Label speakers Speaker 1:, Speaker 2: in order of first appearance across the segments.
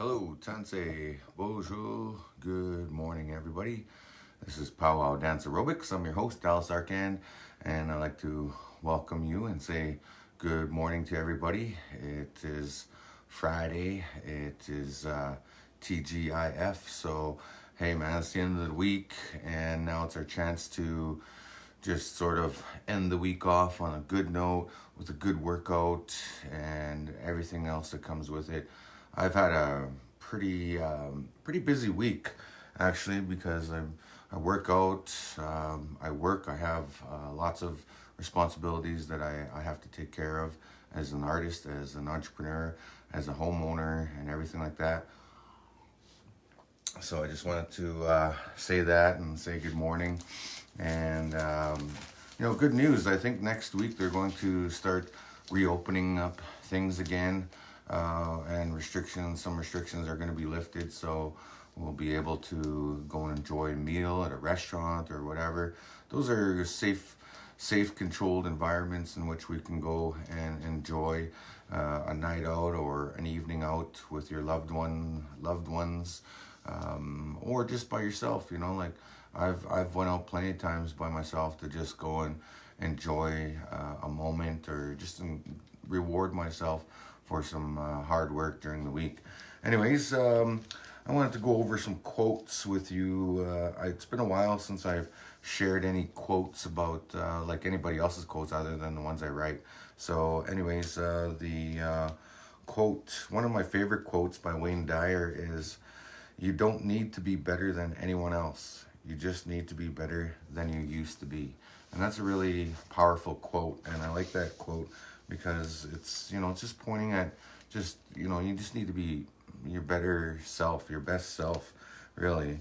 Speaker 1: Hello, Tansei, bonjour, good morning, everybody. This is Pow-wow Dance Aerobics. I'm your host, Dallas Arcand, and I'd like to welcome you and say good morning to everybody. It is Friday. It is TGIF. So, hey, man, it's the end of the week, and now it's our chance to just sort of end the week off on a good note with a good workout and everything else that comes with it. I've had a pretty busy week actually because I work out, I work, I have lots of responsibilities that I have to take care of as an artist, as an entrepreneur, as a homeowner, and everything like that. So I just wanted to say that and say good morning. And good news. I think next week they're going to start reopening up things again, and some restrictions are going to be lifted. So we'll be able to go and enjoy a meal at a restaurant or whatever. Those are safe, controlled environments in which we can go and enjoy a night out or an evening out with your loved ones, or just by yourself. Like I've went out plenty of times by myself to just go and enjoy a moment or just reward myself for some hard work during the week. Anyways, I wanted to go over some quotes with you. It's been a while since I've shared any quotes about like anybody else's quotes other than the ones I write. So anyways, the quote, one of my favorite quotes by Wayne Dyer is, "You don't need to be better than anyone else. You just need to be better than you used to be." And that's a really powerful quote, and I like that quote because it's just pointing at you just need to be your better self, your best self, really.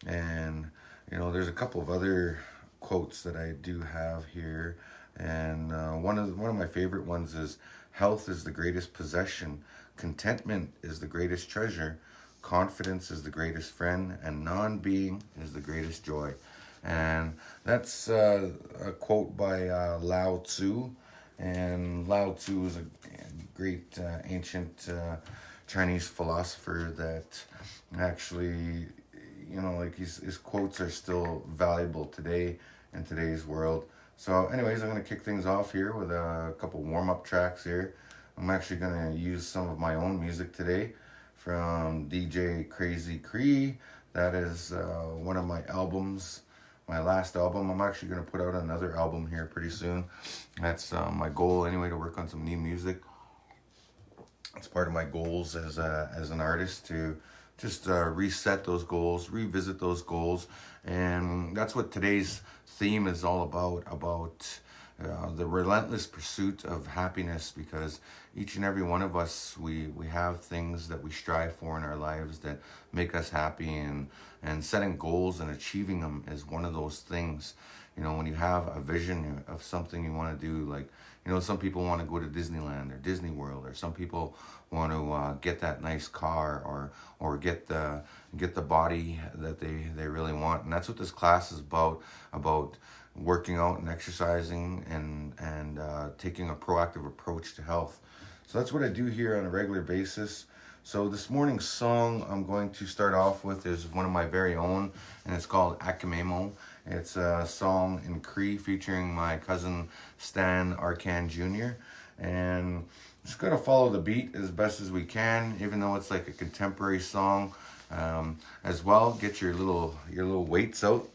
Speaker 1: And there's a couple of other quotes that I do have here, and one of my favorite ones is, "Health is the greatest possession, contentment is the greatest treasure, confidence is the greatest friend, and non-being is the greatest joy." And that's a quote by Lao Tzu. And Lao Tzu is a great ancient Chinese philosopher that actually, like his quotes are still valuable today in today's world. So anyways, I'm going to kick things off here with a couple warm-up tracks here. I'm actually going to use some of my own music today from DJ Crazy Cree. That is one of my albums, my last album. I'm actually going to put out another album here pretty soon. That's my goal anyway, to work on some new music. It's part of my goals as an artist, to just reset those goals, revisit those goals. And that's what today's theme is all about the relentless pursuit of happiness, because each and every one of us, we have things that we strive for in our lives that make us happy, and setting goals and achieving them is one of those things. When you have a vision of something you want to do, like, some people want to go to Disneyland or Disney World, or some people want to get that nice car or get the body that they really want. And that's what this class is about working out and exercising and taking a proactive approach to health. So that's what I do here on a regular basis. So this morning's song I'm going to start off with is one of my very own, and it's called Akamemo. It's a song in Cree featuring my cousin Stan Arcand Jr. And just gotta follow the beat as best as we can, even though it's like a contemporary song. As well, get your little weights out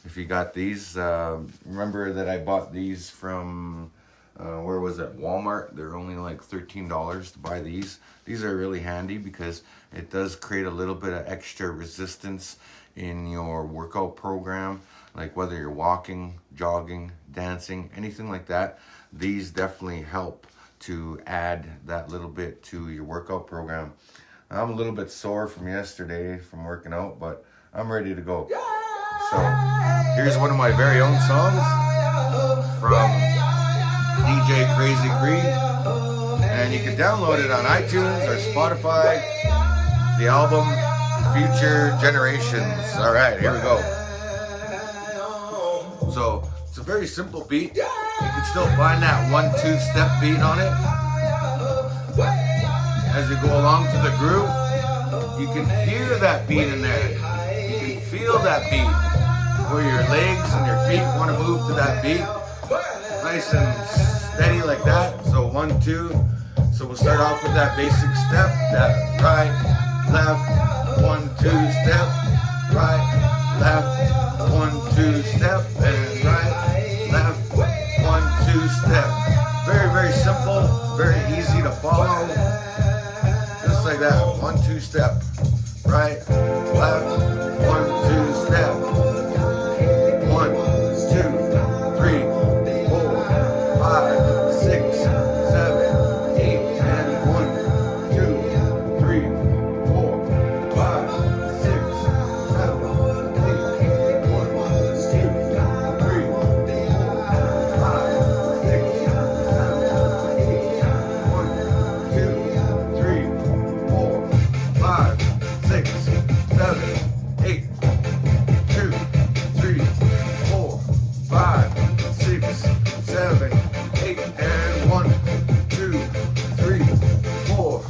Speaker 1: if you got these. Remember that I bought these from where was it? Walmart. They're only like $13 to buy these. These are really handy because it does create a little bit of extra resistance in your workout program, like whether you're walking, jogging, dancing, anything like that. These definitely help to add that little bit to your workout program. I'm a little bit sore from yesterday from working out, but I'm ready to go. So here's one of my very own songs from DJ Crazy Cree, and you can download it on iTunes or Spotify. The album Future Generations. All right, here we go. So it's a very simple beat. You can still find that 1-2 step beat on it as you go along to the groove. You can hear that beat in there. You can feel that beat. Where your legs and your feet want to move to that beat. Nice and steady like that. So 1, 2. So we'll start off with that basic step. That right, left, 1, 2 step. Right, left, 1, 2 step. And right, left, 1, 2 step. Very, very simple. Very easy to follow. Just like that. 1, 2 step. Right, left, 1, 2 step. 1, 2, 3, 4, 5, 6, 7, 8, and 1, 2, 3, 4, 5, 6, 7, 8, 1, 2, 3, 4, 5, 6, 7, 8, 1, 2, 3, 4, 5, 6, 7, 8, 2, 3, 4, 5, 6, 7, 8, and 1, 2, 3, 4,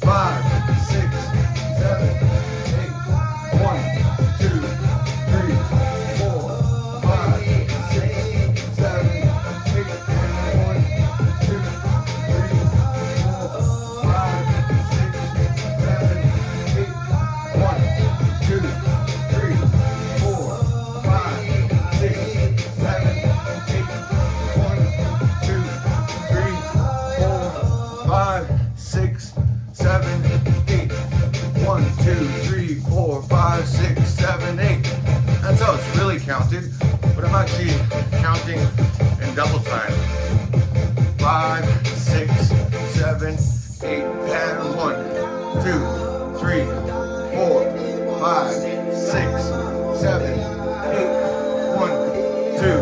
Speaker 1: 5, 6, 7, 8, 1, 2, 3, 4, 5, 6, 7, 8, and 1, 2, 3, 4, 5, 6, 7, 8, 1, 2, 3, 4, 5, 6, 7, 8, 1, 2, 3, 4, 5, 6, 7, 8, 1, 2, 3, 4, 5, 6, 7, 8. That's how it's really counted, but I'm actually counting in double time. 5, 6, 7, 8, and 1, 2, 3, 4, 5, 6, 7, 8, 1, 2,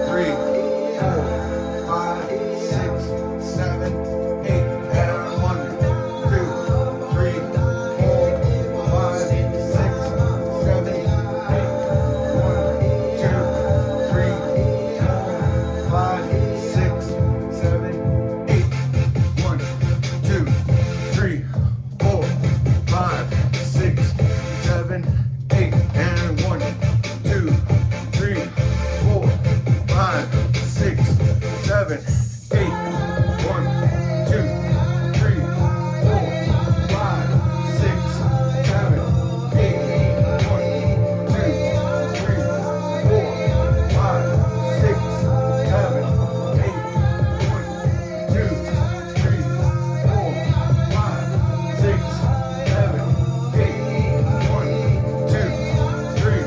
Speaker 1: 3, 4, 5, 6, 7, 8, and 1, 2, 3, 4, 5, 6, 7, 8, 1, 2, 3, 4, 5, 6, 7, 8, 1, 2, 3, 4, 5, 6, 7, 8, and 1, 2, 3, 4, 5, 6, 7, 8, 1, 2, 3, 4, 5, 6, 7, 8, 1, 2, 3, 4, 5, 6, 7, 8, 1, 2, 3, 4, 5, 6, 7, 8, 1, 2, 3,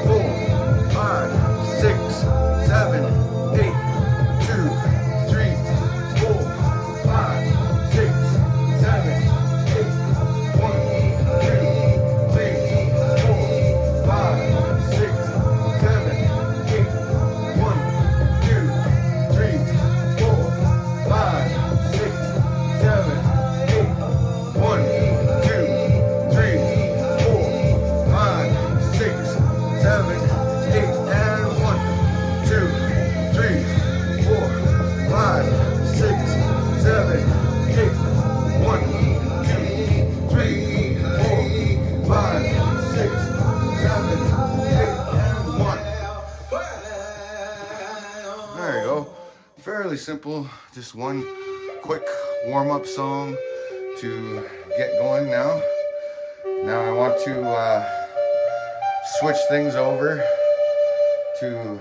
Speaker 1: 4, 5, 6, 7, 8, 2, 3, 4, 5, 6, 7, 8, 1, 2, 3, 4, 5, 6, 7, 8, 1, 2, 3, 4, 5, 6, 7, 8, 1, 2, 3, 4, 5, 6, 7, 8, and 1, 2, 3, 4, 5, 6, 7, 8, 1, 2, 3, 4, 5, 6, 7, 8, and 1. There you go. Fairly simple. Just one quick warm-up song to get going now. Now I want to switch things over to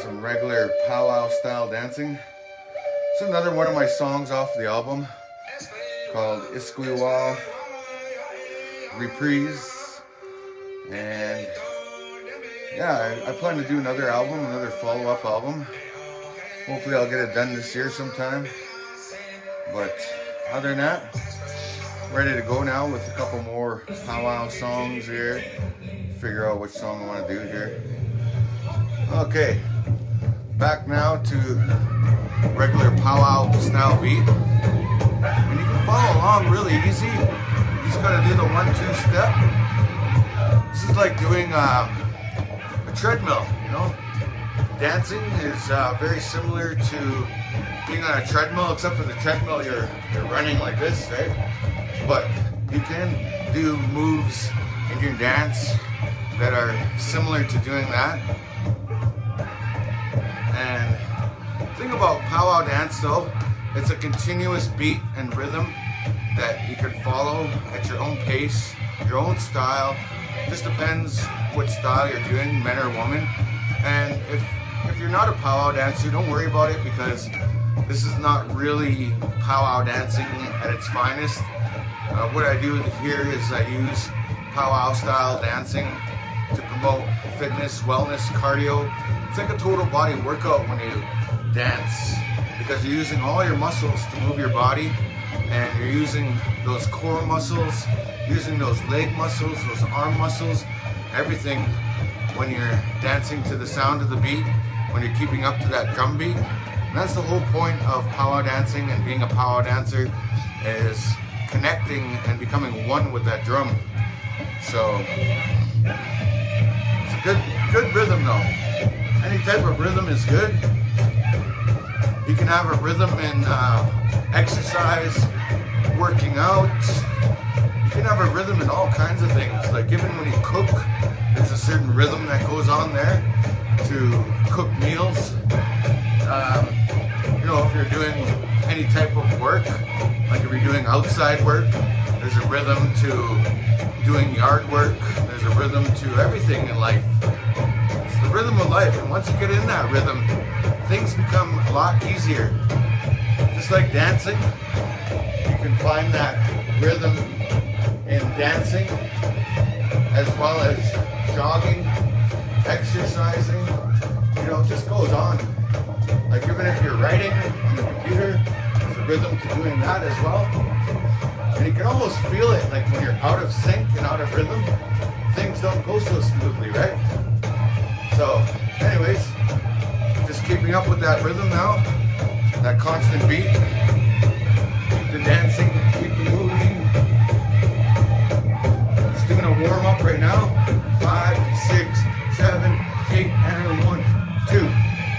Speaker 1: some regular powwow style dancing. It's another one of my songs off the album called Pow-wow Reprise. And yeah, I plan to do another album, another follow-up album. Hopefully I'll get it done this year sometime. But other than that, ready to go now with a couple more powwow songs here. Figure out which song I want to do here. Okay, back now to regular powwow style beat. And you can follow along really easy. You just gotta do the 1-2 step. This is like doing a treadmill, you know? Dancing is very similar to being on a treadmill, except for the treadmill, you're running like this, right? But you can do moves in your dance that are similar to doing that. And the thing about powwow dance though, it's a continuous beat and rhythm that you can follow at your own pace, your own style. Just depends what style you're doing, men or women. And if you're not a powwow dancer, don't worry about it, because this is not really powwow dancing at its finest. What I do here is I use powwow style dancing to promote fitness, wellness, cardio. It's like a total body workout when you dance, because you're using all your muscles to move your body, and you're using those core muscles, using those leg muscles, those arm muscles, everything when you're dancing to the sound of the beat, when you're keeping up to that drum beat. And that's the whole point of powwow dancing and being a powwow dancer, is connecting and becoming one with that drum. So it's a good rhythm though. Any type of rhythm is good. You can have a rhythm in exercise, working out. You can have a rhythm in all kinds of things. Like even when you cook, there's a certain rhythm that goes on there to cook meals. You know, if you're doing any type of work, like if you're doing outside work, there's a rhythm to doing yard work. There's a rhythm to everything in life. It's the rhythm of life, and once you get in that rhythm, things become a lot easier. Just like dancing, you can find that rhythm in dancing, as well as jogging, exercising. You know, it just goes on. Like even if you're writing on the computer, there's a rhythm to doing that as well. And you can almost feel it, like when you're out of sync and out of rhythm, things don't go so smoothly, right? So anyways, just keeping up with that rhythm now, that constant beat. Keep the dancing, keep the moving. Just doing a warm up right now. 5, 6, 7, 8, and 1, 2,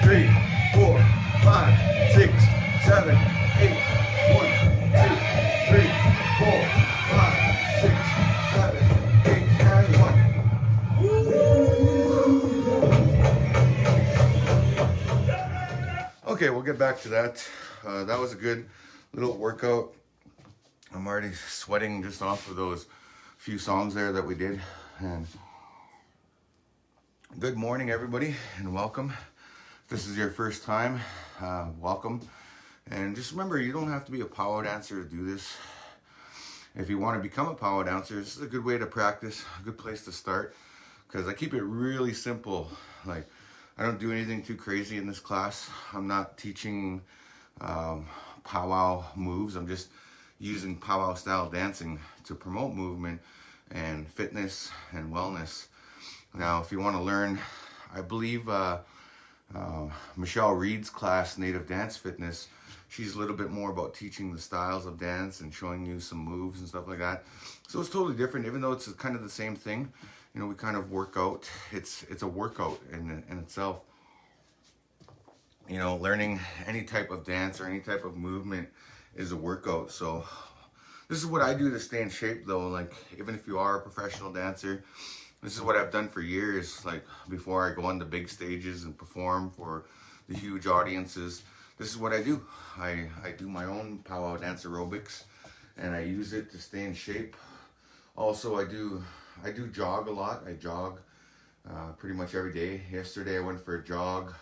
Speaker 1: 3, 4, 5, 6, 7, 8, 1, 2, 3, 4, 5, 6, 7, 8, and 1. Okay, we'll get back to that. That was a good little workout. I'm already sweating just off of those few songs there that we did. And good morning, everybody, and welcome. If this is your first time, welcome. And just remember, you don't have to be a powwow dancer to do this. If you want to become a powwow dancer, this is a good way to practice, a good place to start, because I keep it really simple. Like, I don't do anything too crazy in this class. I'm not teaching powwow moves. I'm just using powwow style dancing to promote movement and fitness and wellness. Now, if you want to learn, I believe Michelle Reed's class, Native Dance Fitness, she's a little bit more about teaching the styles of dance and showing you some moves and stuff like that. So it's totally different, even though it's kind of the same thing. You know, we kind of work out. It's a workout in itself. You know, learning any type of dance or any type of movement is a workout. So this is what I do to stay in shape though. Like, even if you are a professional dancer, this is what I've done for years. Like, before I go on the big stages and perform for the huge audiences, this is what I do. I do my own Pow-wow Dance Aerobics, and I use it to stay in shape. Also, I do jog a lot. I jog pretty much every day. Yesterday I went for a jog.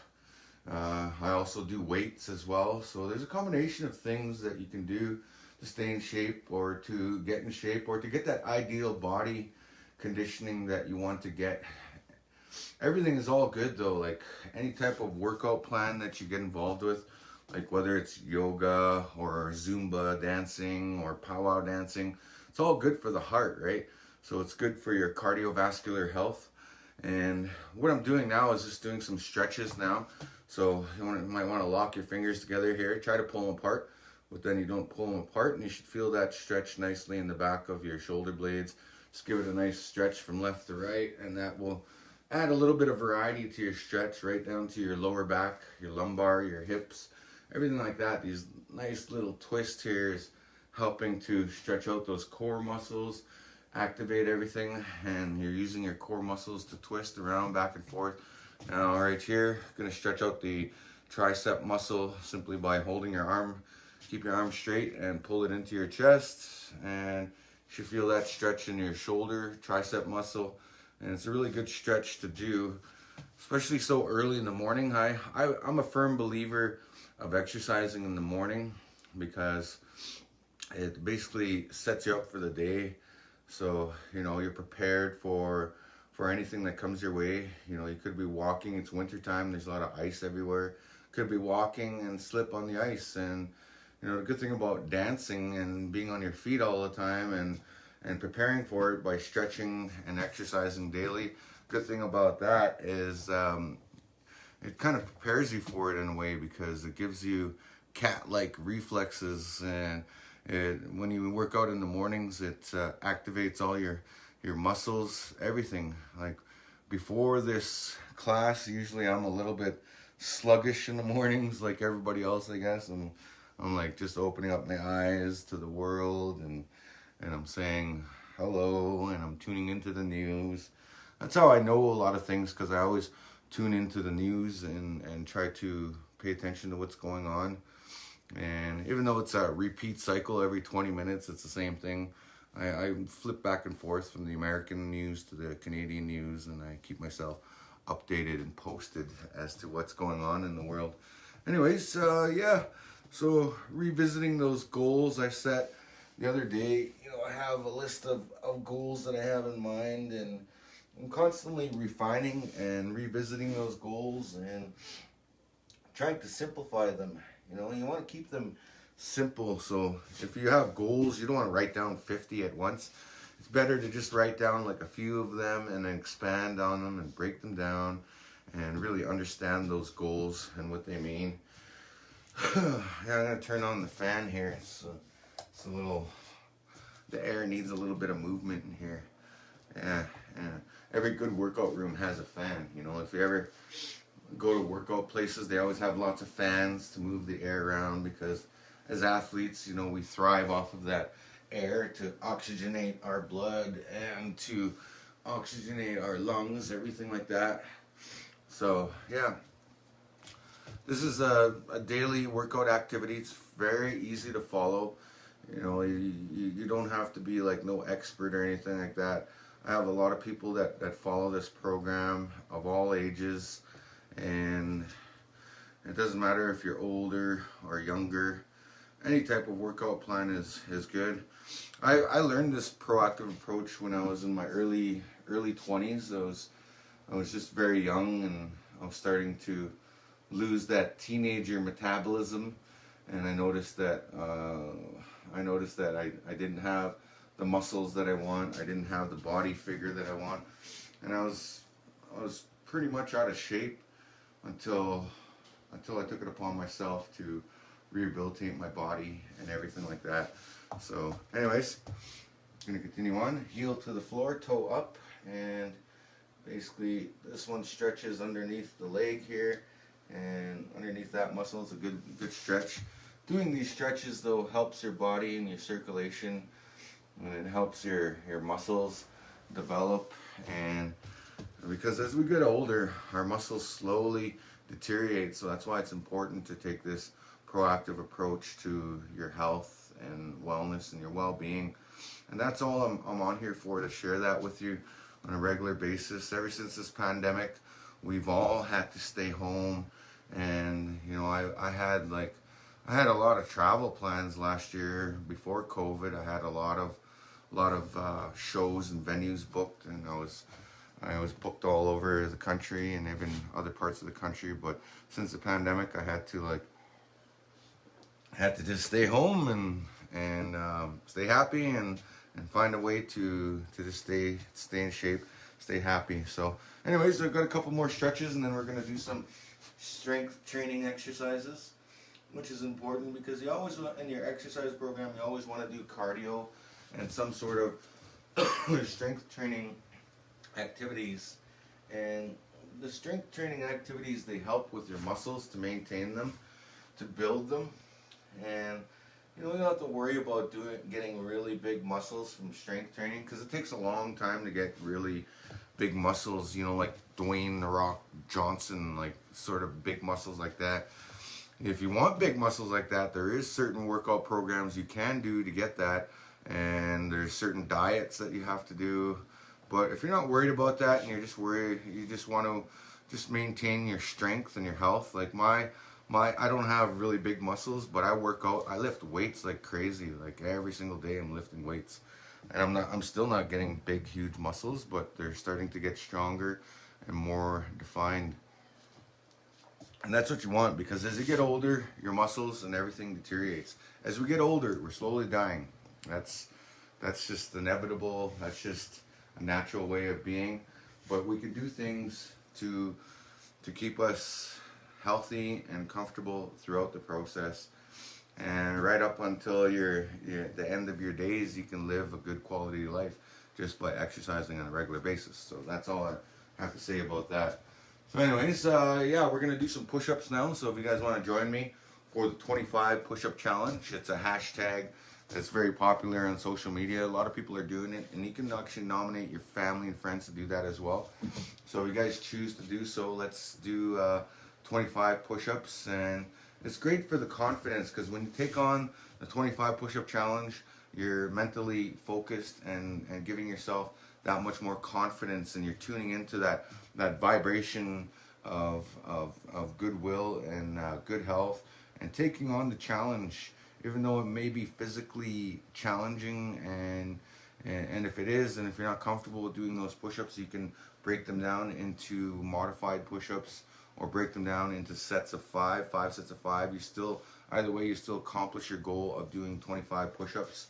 Speaker 1: I also do weights as well. So there's a combination of things that you can do to stay in shape, or to get in shape, or to get that ideal body conditioning that you want to get. Everything is all good though. Like, any type of workout plan that you get involved with, like whether it's yoga or Zumba dancing or powwow dancing, it's all good for the heart, right? So it's good for your cardiovascular health. And what I'm doing now is just doing some stretches now. So you might want to lock your fingers together here. Try to pull them apart, but then you don't pull them apart, and you should feel that stretch nicely in the back of your shoulder blades. Just give it a nice stretch from left to right, and that will add a little bit of variety to your stretch right down to your lower back, your lumbar, your hips, everything like that. These nice little twists here is helping to stretch out those core muscles, activate everything, and you're using your core muscles to twist around back and forth. Now right here, gonna stretch out the tricep muscle simply by holding your arm, keep your arm straight and pull it into your chest, and you should feel that stretch in your shoulder, tricep muscle, and it's a really good stretch to do, especially so early in the morning. I'm a firm believer of exercising in the morning because it basically sets you up for the day. So, you know, you're prepared for anything that comes your way. You know, you could be walking, it's winter time, there's a lot of ice everywhere. Could be walking and slip on the ice. And, you know, the good thing about dancing and being on your feet all the time and preparing for it by stretching and exercising daily, good thing about that is it kind of prepares you for it in a way, because it gives you cat-like reflexes, and when you work out in the mornings, it activates all your muscles, everything. Like before this class, usually I'm a little bit sluggish in the mornings, like everybody else, I guess. I'm like just opening up my eyes to the world, and I'm saying hello, and I'm tuning into the news. That's how I know a lot of things, because I always tune into the news and try to pay attention to what's going on. And even though it's a repeat cycle every 20 minutes, it's the same thing. I flip back and forth from the American news to the Canadian news, and I keep myself updated and posted as to what's going on in the world. Anyways, yeah, so revisiting those goals I set the other day. You know, I have a list of goals that I have in mind, and I'm constantly refining and revisiting those goals and trying to simplify them. You know, you want to keep them simple. So if you have goals, you don't want to write down 50 at once. It's better to just write down like a few of them and then expand on them and break them down and really understand those goals and what they mean. Yeah, I'm going to turn on the fan here. It's a little, the air needs a little bit of movement in here. Yeah. Every good workout room has a fan. You know, if you ever go to workout places, they always have lots of fans to move the air around, because as athletes, you know, we thrive off of that air to oxygenate our blood and to oxygenate our lungs, everything like that. So yeah, this is a daily workout activity. It's very easy to follow. You know, you don't have to be like no expert or anything like that. I have a lot of people that follow this program of all ages, and it doesn't matter if you're older or younger. Any type of workout plan is good. I learned this proactive approach when I was in my early 20s. I was just very young, and I was starting to lose that teenager metabolism, and I noticed that I didn't have the muscles that I want. I didn't have the body figure that I want, and I was pretty much out of shape until I took it upon myself to rehabilitate my body and everything like that. So anyways, I'm gonna continue on. Heel to the floor, toe up, and basically this one stretches underneath the leg here, and underneath that muscle is a good stretch. Doing these stretches though helps your body and your circulation, and it helps your muscles develop. And because as we get older, our muscles slowly deteriorate, so that's why it's important to take this proactive approach to your health and wellness and your well-being. And that's all I'm on here for, to share that with you on a regular basis. Ever since this pandemic, we've all had to stay home, and you know, I had a lot of travel plans last year before COVID. I had a lot of shows and venues booked, and I was booked all over the country and even other parts of the country. But since the pandemic, I had to just stay home and stay happy and find a way to just stay in shape, stay happy. So anyways, I've got a couple more stretches, and then we're going to do some strength training exercises, which is important, because you always, in your exercise program, you always want to do cardio and some sort of strength training activities. And the strength training activities, they help with your muscles to maintain them, to build them. And you don't have to worry about getting really big muscles from strength training, because it takes a long time to get really big muscles, like Dwayne "The Rock" Johnson, like sort of big muscles like that. If you want big muscles like that, there is certain workout programs you can do to get that, and there's certain diets that you have to do. But if you're not worried about that, and you're just worried, you just want to just maintain your strength and your health. Like I don't have really big muscles, but I work out. I lift weights like crazy. Like every single day I'm lifting weights. And I'm still not getting big, huge muscles, but they're starting to get stronger and more defined. And that's what you want, because as you get older, your muscles and everything deteriorates. As we get older, we're slowly dying. That's just inevitable. That's just a natural way of being. But we can do things to keep us healthy and comfortable throughout the process. And right up until the end of your days, you can live a good quality life just by exercising on a regular basis. So that's all I have to say about that. So anyways, we're going to do some push-ups now. So if you guys want to join me for the 25 push-up challenge, it's a hashtag that's very popular on social media. A lot of people are doing it, and you can actually nominate your family and friends to do that as well. So if you guys choose to do so, let's do 25 push-ups. And it's great for the confidence, because when you take on the 25 push-up challenge, you're mentally focused and giving yourself that much more confidence, and you're tuning into that vibration of goodwill and good health, and taking on the challenge, even though it may be physically challenging. And if it is, and if you're not comfortable with doing those push-ups, you can break them down into modified push-ups, or break them down into sets of five sets of five. Either way, you still accomplish your goal of doing 25 push-ups.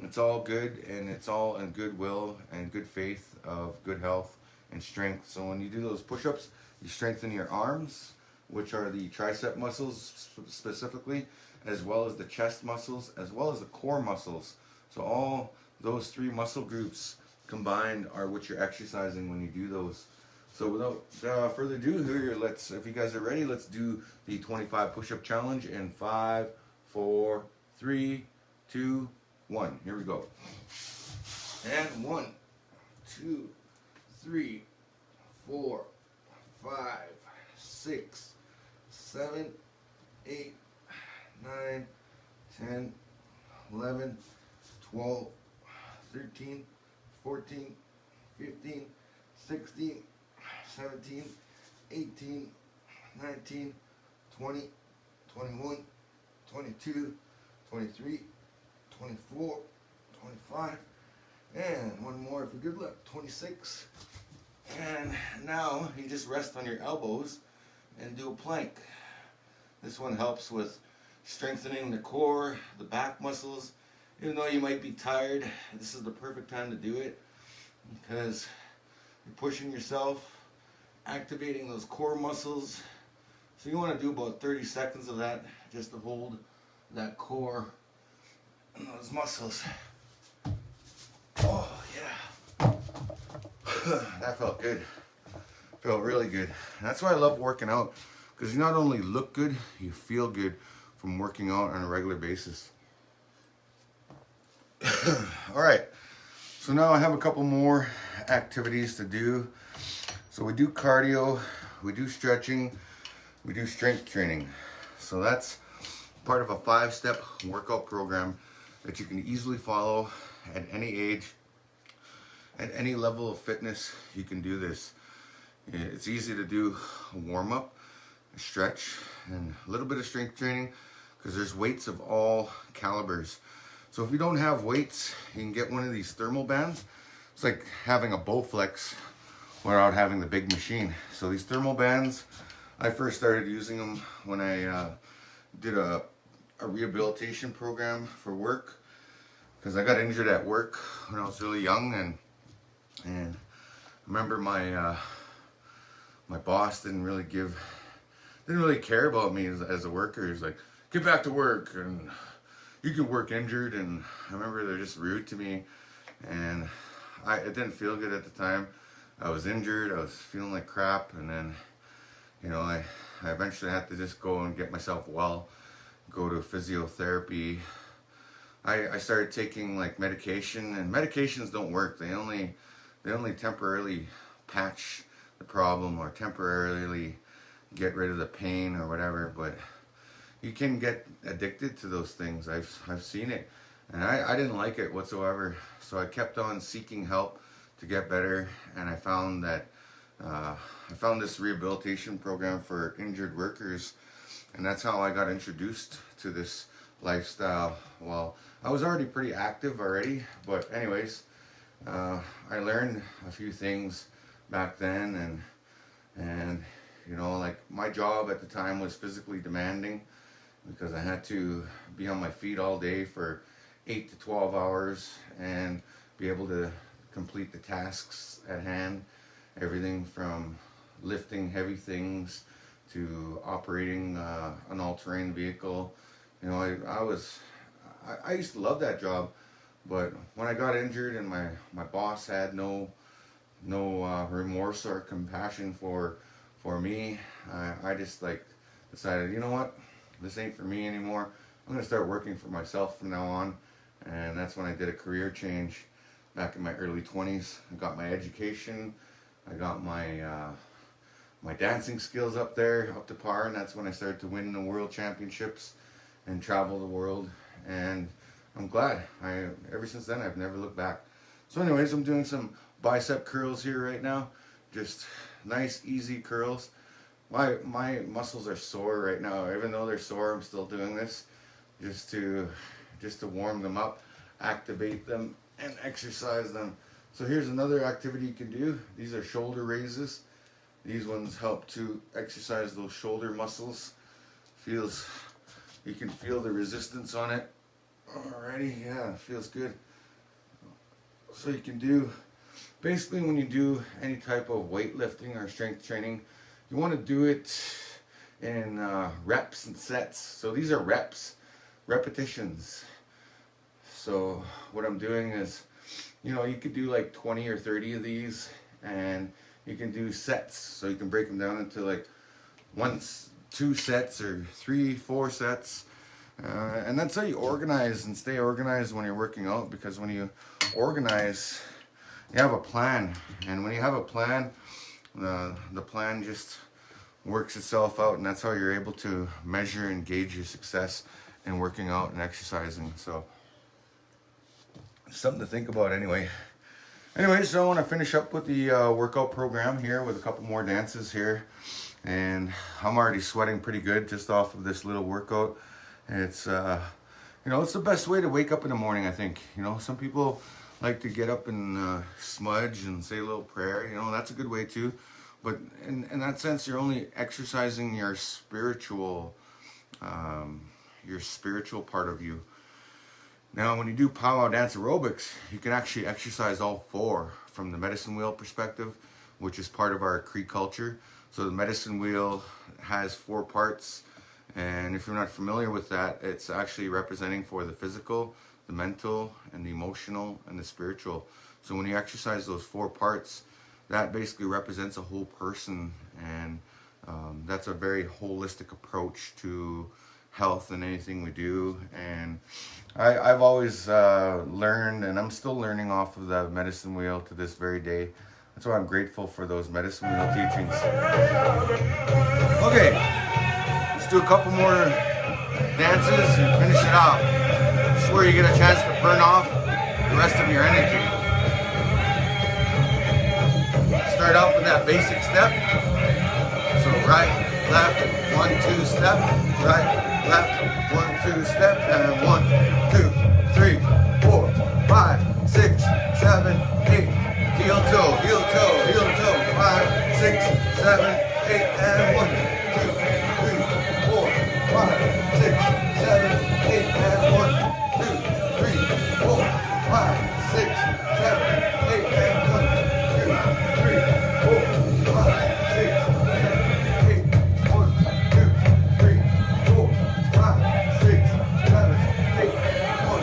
Speaker 1: It's all good, and it's all in goodwill and good faith of good health and strength. So when you do those push-ups, you strengthen your arms, which are the tricep muscles specifically, as well as the chest muscles, as well as the core muscles. So all those three muscle groups combined are what you're exercising when you do those. So without further ado, here, if you guys are ready, let's do the 25 push-up challenge in 5, 4, 3, 2, 1. Here we go. And 1, 2, 3, 4, 5, 6, 7, 8, 9, 10, 11, 12, 13, 14, 15, 16, 17, 18, 19, 20, 21, 22, 23, 24, 25, and one more if you're good luck, 26. And now you just rest on your elbows and do a plank. This one helps with strengthening the core, the back muscles. Even though you might be tired, this is the perfect time to do it, because you're pushing yourself, activating those core muscles. So you want to do about 30 seconds of that, just to hold that core and those muscles. Oh yeah. That felt good. Felt really good. And that's why I love working out, because you not only look good, you feel good from working out on a regular basis. All right, so now I have a couple more activities to do. So we do cardio, we do stretching, we do strength training. So that's part of a 5-step workout program that you can easily follow at any age, at any level of fitness. You can do this. It's easy to do a warm-up, a stretch, and a little bit of strength training, because there's weights of all calibers. So if you don't have weights, you can get one of these thermal bands. It's like having a Bowflex without having the big machine. So these thermal bands, I first started using them when I did a rehabilitation program for work, because I got injured at work when I was really young, and I remember my my boss didn't really care about me as a worker. He's like, get back to work, and you can work injured. And I remember they're just rude to me, and it didn't feel good at the time. I was injured, I was feeling like crap, and then, I eventually had to just go and get myself well. go to physiotherapy. I started taking like medication, and medications don't work. They only temporarily patch the problem or temporarily get rid of the pain or whatever, but you can get addicted to those things. I've seen it, and I didn't like it whatsoever. So I kept on seeking help to get better, and I found that I found this rehabilitation program for injured workers, and that's how I got introduced to this lifestyle. Well, I was already pretty active already, but anyways, I learned a few things back then, and you know, like my job at the time was physically demanding because I had to be on my feet all day for 8 to 12 hours and be able to complete the tasks at hand. Everything from lifting heavy things to operating an all-terrain vehicle. You know, I used to love that job, but when I got injured and my boss had no remorse or compassion for me, I just like decided, you know what, this ain't for me anymore. I'm gonna start working for myself from now on. And that's when I did a career change back in my early 20s. I got my education, I got my my dancing skills up to par, and that's when I started to win the world championships and travel the world. And I'm glad. Ever since then, I've never looked back. So anyways, I'm doing some bicep curls here right now. Just nice, easy curls. My muscles are sore right now. Even though they're sore, I'm still doing this just to warm them up, activate them, and exercise them. So here's another activity you can do. These are shoulder raises. These ones help to exercise those shoulder muscles. You can feel the resistance on it. Alrighty, yeah, it feels good. So you can do, basically when you do any type of weightlifting or strength training, you want to do it in reps and sets. So these are reps, repetitions. So what I'm doing is, you know, you could do like 20 or 30 of these, and you can do sets. So you can break them down into like 2 sets or 3, 4 sets. And that's how you organize and stay organized when you're working out, because when you organize, you have a plan. And when you have a plan, the plan just works itself out, and that's how you're able to measure and gauge your success in working out and exercising. So something to think about anyway. So I want to finish up with the workout program here with a couple more dances here, and I'm already sweating pretty good just off of this little workout. It's you know, it's the best way to wake up in the morning, I think. You know, some people like to get up and smudge and say a little prayer. You know, that's a good way too, but in that sense, you're only exercising your spiritual part of you. Now, when you do Pow-wow Dance Aerobics, you can actually exercise all 4 from the medicine wheel perspective, which is part of our Cree culture. So the medicine wheel has 4 parts, and if you're not familiar with that, it's actually representing for the physical, the mental, and the emotional, and the spiritual. So when you exercise those 4 parts, that basically represents a whole person, and that's a very holistic approach to health and anything we do. And I've always learned, and I'm still learning off of the medicine wheel to this very day. That's why I'm grateful for those medicine wheel teachings. Okay, let's do a couple more dances and finish it off. This is where you get a chance to burn off the rest of your energy. Start out with that basic step. So right, left, 1, 2 step, right, left, 1, 2 step, and 1, 2, 3, 4, 5, 6, 7, 8. Heel toe, heel toe, heel toe. 5, 6, 7, 8, and 1, 2, 3, 4, 5, 6, 7, 8, and 1, 2, 3, 4, 5, 6, 7, 8, and 1, 2, 3, 4, 5, 6, 7, 8, 1, 2, 3, 4, 5, 6, 7, 8, 1,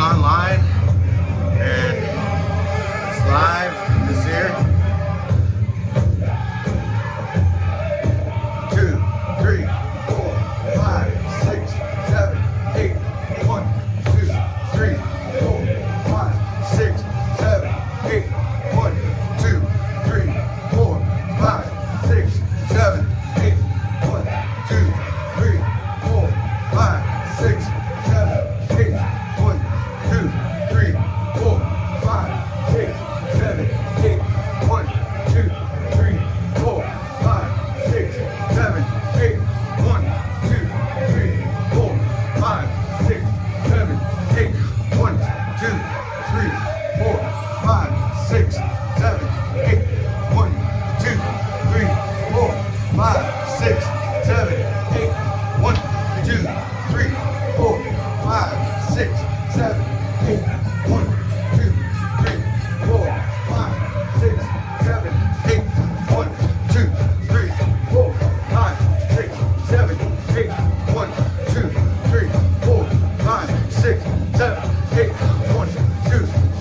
Speaker 1: online, and it's live this year. 2, 3, 4, 5, 6, 7, 8. 1, 2, 3, 4, 5, 6, 7, 8. 1, 2, 3, 4, 5, 6, 7, 8. 1, 2, 3, 4, 5, 6, 7, 8. 1, 2, 3, 4, 5, 6, 7, 8. 1, 2, 3, 4, 5, 6, 7, 8. 1, 2, 3, 4, 5, 6, 7, 8. 1, 2, 3, 4, 5, 6, 7, 8. 1, 2, 3, 4, 5, 6, 7, 8. 1, 2, 3, 4, 5, 6, 7, 8. 1, 2, 3, 4, 5, 6, 7, 8. 1, 2, 3, 4, 5, 6, 7, 8. 1, 2,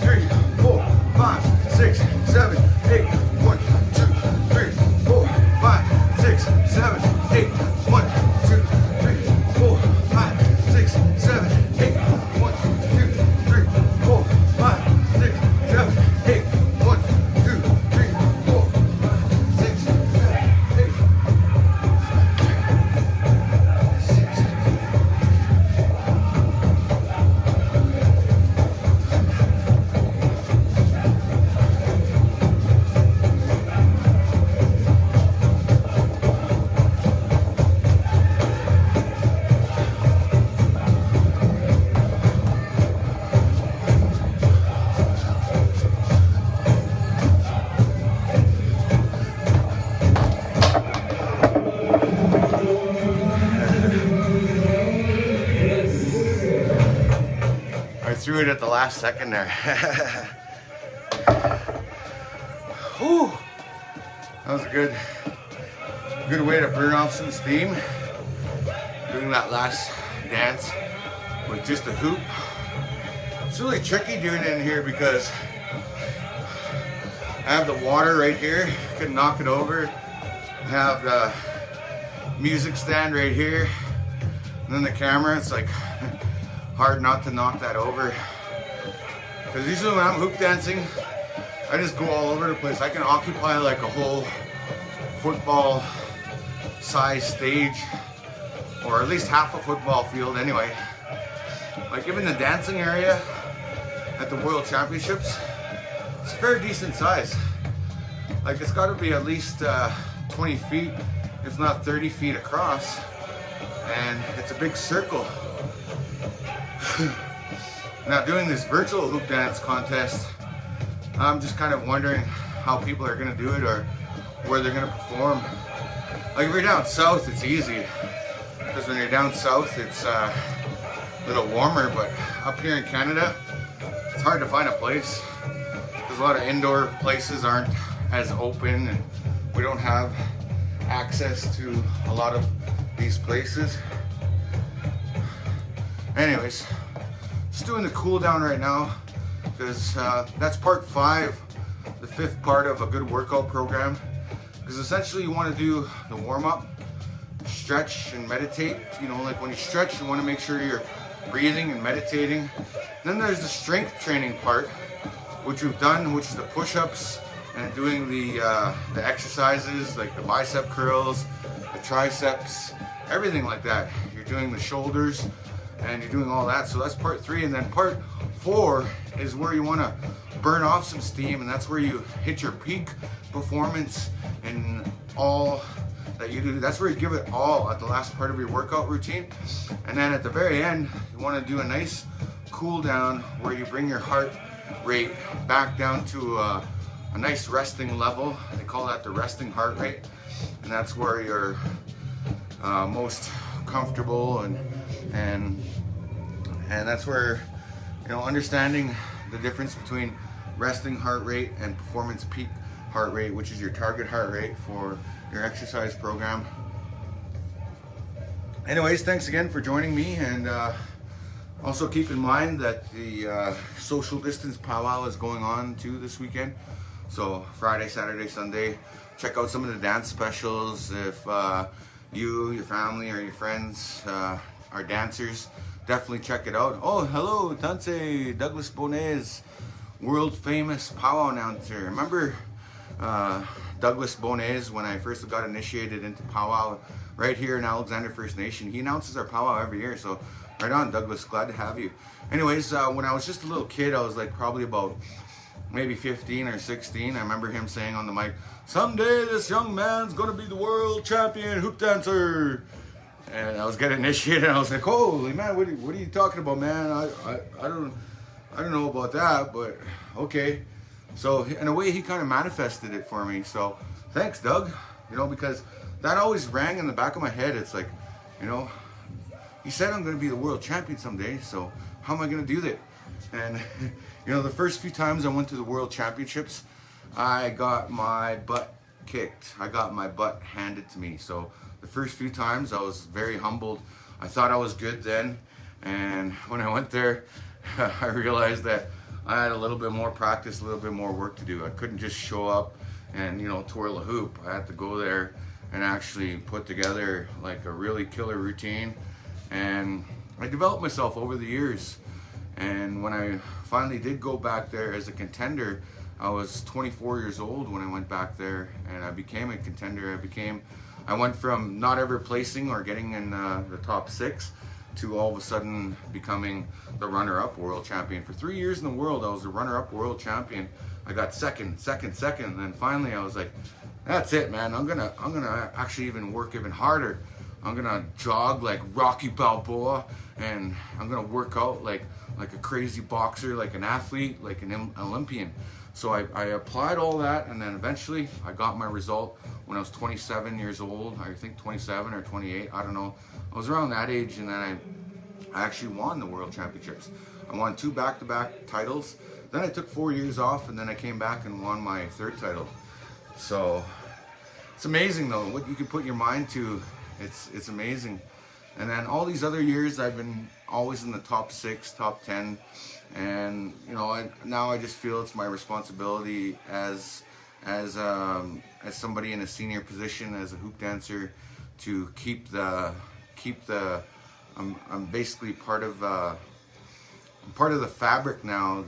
Speaker 1: 3, 4, 5, 6, 7, 8. 1, 2, 3, 4, 5, 6, 7, 8. 1, 2, 3, 4, 5, 6, 7, 8. 1, 2, 3, 4, 5, 6, 7, 8. 1, 2, 3, 4, 5, 6, 7, 8. 1, 2, 3, 4, 6, 7, 8. I threw it at the last second there. Whew. That was a good way to burn off some steam. Doing that last dance with just a hoop. It's really tricky doing it in here because I have the water right here. Could knock it over. I have the music stand right here. And then the camera, it's like hard not to knock that over. Because usually when I'm hoop dancing, I just go all over the place. I can occupy like a whole football size stage, or at least half a football field anyway. Like even the dancing area at the World Championships, it's a very decent size. Like it's got to be at least 20 feet, if not 30 feet across, and it's a big circle. Now doing this virtual hoop dance contest, I'm just kind of wondering how people are going to do it or where they're going to perform. Like if you're down south, it's easy, because when you're down south, it's a little warmer, but up here in Canada, it's hard to find a place, because a lot of indoor places aren't as open, and we don't have access to a lot of these places. Anyways, just doing the cool down right now, because that's part 5, the 5th part of a good workout program. Because essentially you want to do the warm-up, stretch and meditate. You know, like when you stretch, you want to make sure you're breathing and meditating. Then there's the strength training part, which we've done, which is the push-ups and doing the exercises like the bicep curls, the triceps, everything like that. You're doing the shoulders and you're doing all that. So that's part 3, and then part 4 is where you want to burn off some steam, and that's where you hit your peak performance and all that you do. That's where you give it all at the last part of your workout routine. And then at the very end, you want to do a nice cool down where you bring your heart rate back down to a nice resting level. They call that the resting heart rate, and that's where you're most comfortable, and that's where, you know, understanding the difference between resting heart rate and performance peak heart rate, which is your target heart rate for your exercise program. Anyways, thanks again for joining me, and Also keep in mind that the social distance powwow is going on too this weekend. So Friday, Saturday, Sunday, check out some of the dance specials. If you, your family, or your friends are dancers, definitely check it out. Oh, hello, Tance, Douglas Bones, world famous powwow announcer. Remember Douglas Bones when I first got initiated into powwow right here in Alexander First Nation? He announces our powwow every year, so right on, Douglas, glad to have you. Anyways, when I was just a little kid, I was like probably about maybe 15 or 16. I remember him saying on the mic, "Someday this young man's gonna be the world champion hoop dancer." And I was getting initiated, and I was like, "Holy man, what are you talking about, man? I don't know about that, but okay." So in a way, he kind of manifested it for me. So thanks, Doug. You know, because that always rang in the back of my head. It's like, you know, he said I'm going to be the world champion someday. So how am I going to do that? And you know, the first few times I went to the world championships, I got my butt kicked. I got my butt handed to me. So the first few times I was very humbled. I thought I was good then. And when I went there, I realized that I had a little bit more practice, a little bit more work to do. I couldn't just show up and, you know, twirl a hoop. I had to go there and actually put together like a really killer routine. And I developed myself over the years. And when I finally did go back there as a contender, I was 24 years old when I went back there, and I became a contender. I went from not ever placing or getting in the top 6 to all of a sudden becoming the runner-up world champion. For 3 years in the world, I was the runner-up world champion. I got second, and then finally I was like, that's it, man. I'm gonna actually even work even harder. I'm gonna jog like Rocky Balboa, and I'm gonna work out like a crazy boxer, like an athlete, like an Olympian. So I applied all that, and then eventually I got my result when I was 27 years old. I think 27 or 28, I don't know. I was around that age, and then I actually won the world championships. I won 2 back-to-back titles. Then I took 4 years off, and then I came back and won my 3rd title. So it's amazing though, what you can put your mind to. It's amazing. And then all these other years I've been always in the top 6, top 10. And you know, now I just feel it's my responsibility as somebody in a senior position, as a hoop dancer, to keep the I'm basically part of the fabric now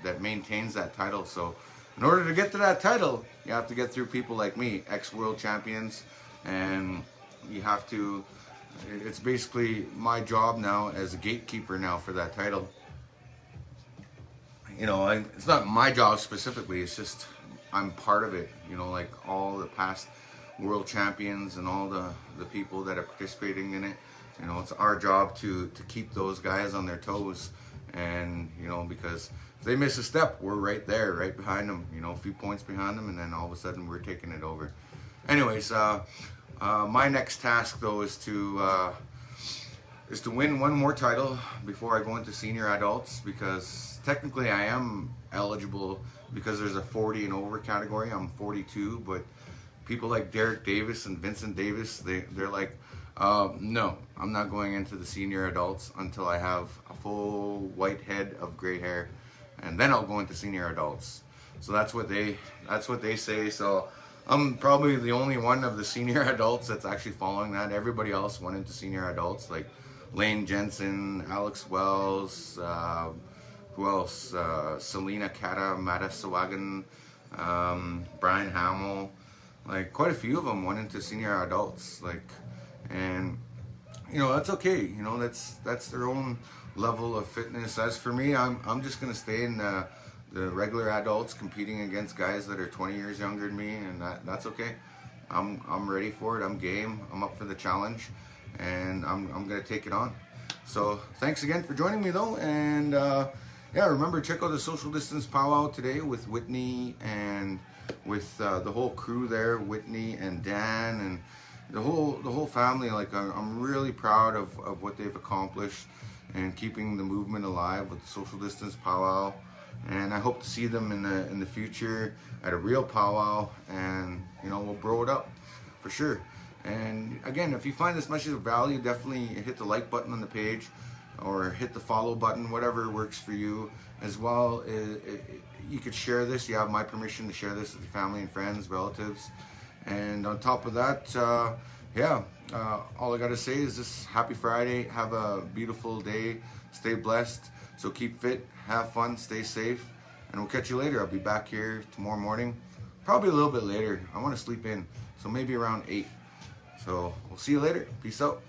Speaker 1: that maintains that title. So in order to get to that title, you have to get through people like me, ex-world champions, and you have to, it's basically my job now as a gatekeeper now for that title. You know, it's not my job specifically, it's just I'm part of it. You know, like all the past world champions and all the people that are participating in it, you know, it's our job to keep those guys on their toes. And you know, because if they miss a step, we're right there, right behind them, you know, a few points behind them, and then all of a sudden we're taking it over. Anyways, my next task though is to win one more title before I go into senior adults, because technically I am eligible because there's a 40 and over category. I'm 42, but people like Derek Davis and Vincent Davis, they're like, no, I'm not going into the senior adults until I have a full white head of gray hair, and then I'll go into senior adults. So that's what they say. So I'm probably the only one of the senior adults that's actually following that. Everybody else went into senior adults, like Lane Jensen, Alex Wells, who else? Selena Kata, Mata Sawagan, Brian Hamill, like quite a few of them went into senior adults. Like, and you know, that's okay. You know, that's their own level of fitness. As for me, I'm just gonna stay in the regular adults, competing against guys that are 20 years younger than me, and that's okay. I'm ready for it. I'm game. I'm up for the challenge, and I'm gonna take it on. So thanks again for joining me though, and yeah, remember, check out the social distance powwow today with Whitney and with the whole crew there, Whitney and Dan and the whole family. Like, I'm really proud of what they've accomplished and keeping the movement alive with the social distance powwow. And I hope to see them in the future at a real powwow, and you know, we'll bro it up for sure. And again, if you find this message of value, definitely hit the like button on the page. or hit the follow button, whatever works for you. As well, you could share this. You have my permission to share this with your family and friends, relatives. And on top of that, all I gotta say is just happy Friday. Have a beautiful day. Stay blessed. So keep fit, have fun, stay safe, and we'll catch you later. I'll be back here tomorrow morning, probably a little bit later. I want to sleep in, so maybe around 8. So we'll see you later. Peace out.